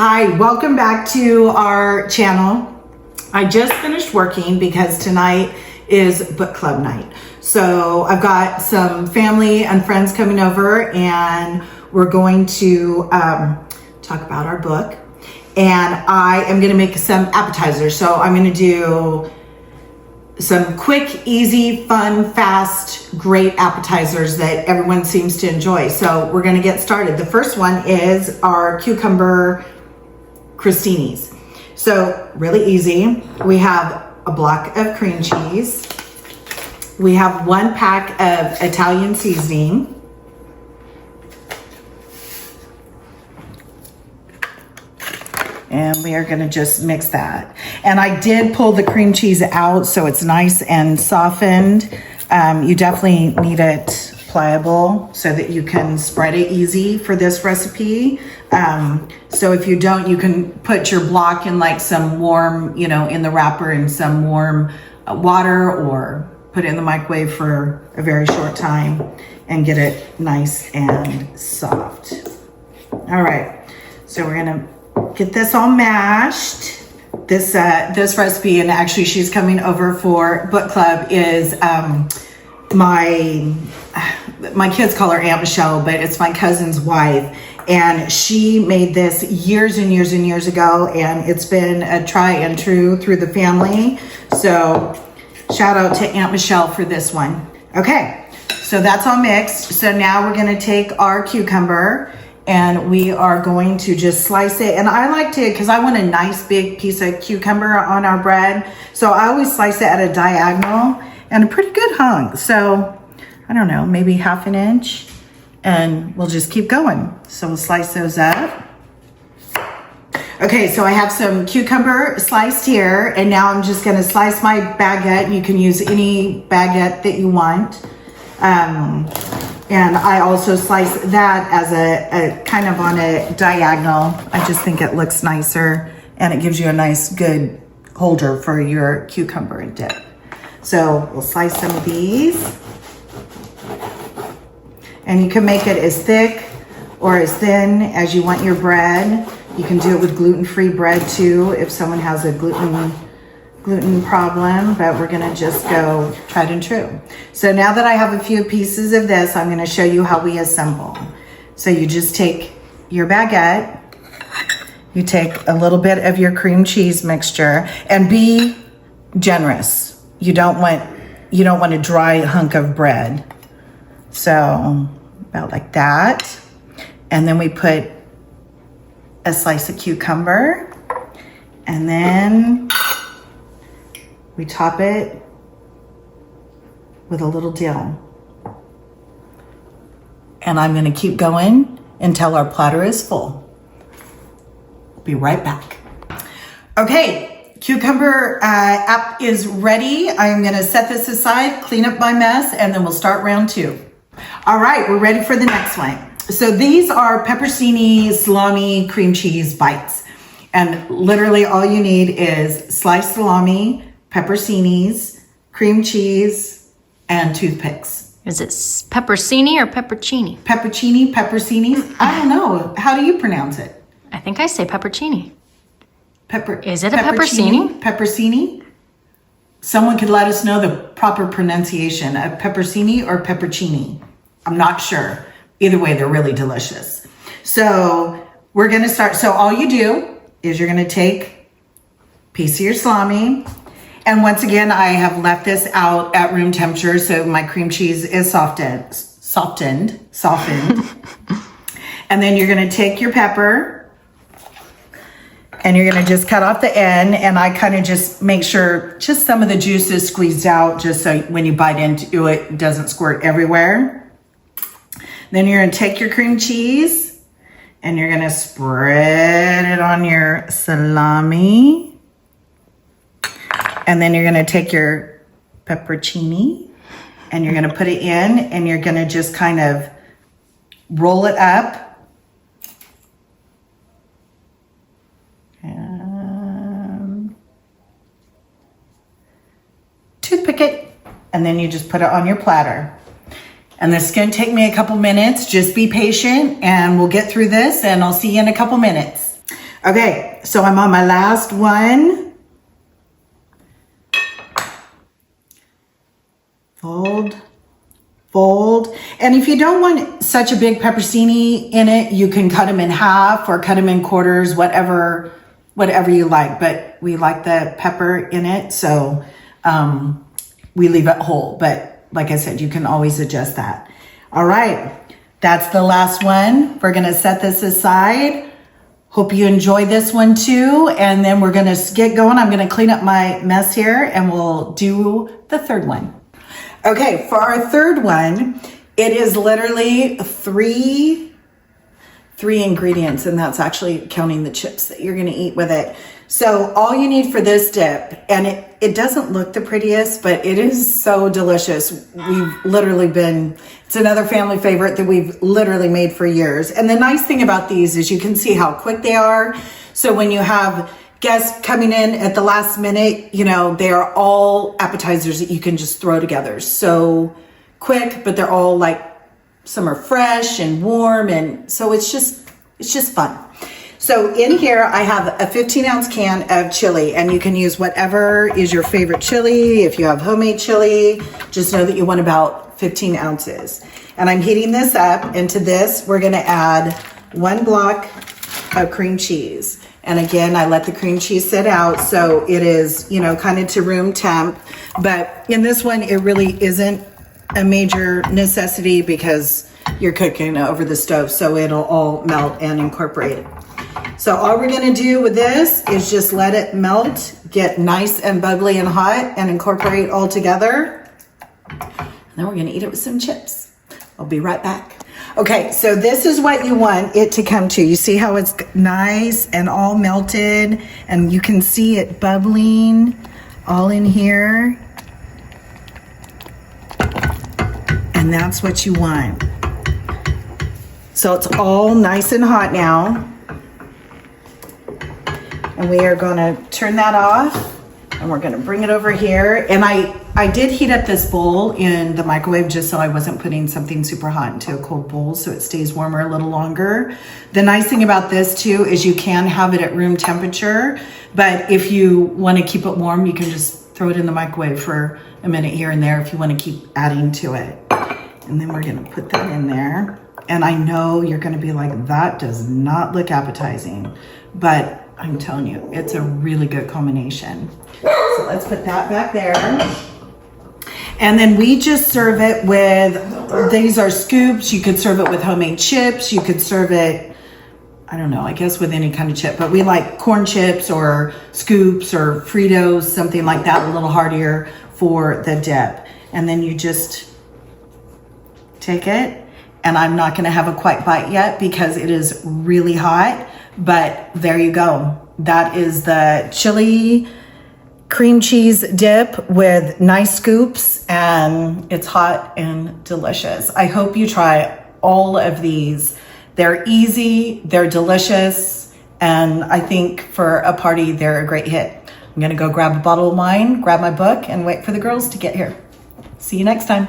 Hi, welcome back to our channel. I just finished working because tonight is book club night. So I've got some family and friends coming over and we're going to talk about our book. And I am gonna make some appetizers. So I'm gonna do some quick, easy, fun, fast, great appetizers that everyone seems to enjoy. So we're gonna get started. The first one is our cucumber crostinis. So really easy. We have a block of cream cheese. We have 1 pack of Italian seasoning. And we are gonna just mix that. And I did pull the cream cheese out so it's nice and softened. You definitely need it pliable so that you can spread it easy for this recipe. So if you don't, you can put your block in like some warm, in the wrapper in some warm water, or put it in the microwave for a very short time and get it nice and soft. All right, so we're gonna get this all mashed. This recipe, and actually she's coming over for book club, is my kids call her Aunt Michelle, but it's my cousin's wife. And she made this years and years and years ago, and it's been a try and true through the family. So shout out to Aunt Michelle for this one. Okay, so that's all mixed. So now we're gonna take our cucumber and we are going to just slice it. And I like to, because I want a nice big piece of cucumber on our bread. So I always slice it at a diagonal and a pretty good hunk. So I don't know, maybe 1/2 inch. And we'll just keep going. So we'll slice those up. Okay, so I have some cucumber sliced here, and now I'm just gonna slice my baguette. You can use any baguette that you want. And I also slice that as a kind of on a diagonal. I just think it looks nicer and it gives you a nice good holder for your cucumber and dip. So we'll slice some of these. And you can make it as thick or as thin as you want your bread. You can do it with gluten-free bread too if someone has a gluten problem, but we're gonna just go tried and true. So now that I have a few pieces of this, I'm gonna show you how we assemble. So you just take your baguette, you take a little bit of your cream cheese mixture, and be generous. You don't want a dry hunk of bread. So about like that. And then we put a slice of cucumber, and then we top it with a little dill. And I'm gonna keep going until our platter is full. Be right back. Okay, cucumber app is ready. I'm gonna set this aside, clean up my mess, and then we'll start round 2. All right, we're ready for the next one. So these are pepperoni salami cream cheese bites. And literally all you need is sliced salami, pepperoncinis, cream cheese, and toothpicks. Is it pepperoni or peppercini? Pepperoni. I don't know. How do you pronounce it? I think I say peppercini. Is it a pepperoni? Pepperoni? Someone could let us know the proper pronunciation of pepperoni or peppercini. I'm not sure. Either way, they're really delicious. So we're gonna start. So all you do is you're gonna take a piece of your salami. And once again, I have left this out at room temperature so my cream cheese is softened. And then you're gonna take your pepper and you're gonna just cut off the end, and I kind of just make sure just some of the juice is squeezed out just so when you bite into it, it doesn't squirt everywhere. Then you're gonna take your cream cheese and you're gonna spread it on your salami. And then you're gonna take your pepperoni and you're gonna put it in, and you're gonna just kind of roll it up. And toothpick it, and then you just put it on your platter. And this is gonna take me a couple minutes. Just be patient and we'll get through this, and I'll see you in a couple minutes. Okay, so I'm on my last one. Fold, fold. And if you don't want such a big pepperoni in it, you can cut them in half or cut them in quarters, whatever you like. But we like the pepper in it, so we leave it whole. But like I said, you can always adjust that. All right, that's the last one. We're gonna set this aside. Hope you enjoy this one too. And then we're gonna get going. I'm gonna clean up my mess here and we'll do the third one. Okay, for our third one, it is literally three ingredients, and that's actually counting the chips that you're gonna eat with it. So all you need for this dip, and it doesn't look the prettiest, but it is so delicious. It's another family favorite that we've literally made for years. And the nice thing about these is you can see how quick they are. So when you have guests coming in at the last minute, you know, they are all appetizers that you can just throw together. So quick, but they're all like, some are fresh and warm. And so it's just fun. So in here, I have a 15-ounce can of chili, and you can use whatever is your favorite chili. If you have homemade chili, just know that you want about 15 ounces. And I'm heating this up. Into this, we're gonna add 1 block of cream cheese. And again, I let the cream cheese sit out, so it is, you know, kind of to room temp. But in this one, it really isn't a major necessity because you're cooking over the stove, so it'll all melt and incorporate. So all we're gonna do with this is just let it melt, get nice and bubbly and hot, and incorporate all together. And then we're gonna eat it with some chips. I'll be right back. Okay, so this is what you want it to come to. You see how it's nice and all melted, and you can see it bubbling all in here. And that's what you want. So it's all nice and hot now. And we are gonna turn that off, and we're gonna bring it over here. And I did heat up this bowl in the microwave just so I wasn't putting something super hot into a cold bowl, so it stays warmer a little longer. The nice thing about this too is you can have it at room temperature, but if you wanna keep it warm, you can just throw it in the microwave for a minute here and there if you wanna keep adding to it. And then we're gonna put that in there. And I know you're gonna be like, that does not look appetizing, but I'm telling you, it's a really good combination. So let's put that back there. And then we just serve it with, these are scoops. You could serve it with homemade chips. You could serve it, I don't know, I guess with any kind of chip, but we like corn chips or scoops or Fritos, something like that, a little heartier for the dip. And then you just take it, and I'm not gonna have a quite bite yet because it is really hot, but there you go. That is the chili cream cheese dip with nice scoops, and it's hot and delicious. I hope you try all of these. They're easy, they're delicious, and I think for a party, they're a great hit. I'm gonna go grab a bottle of wine, grab my book, and wait for the girls to get here. See you next time.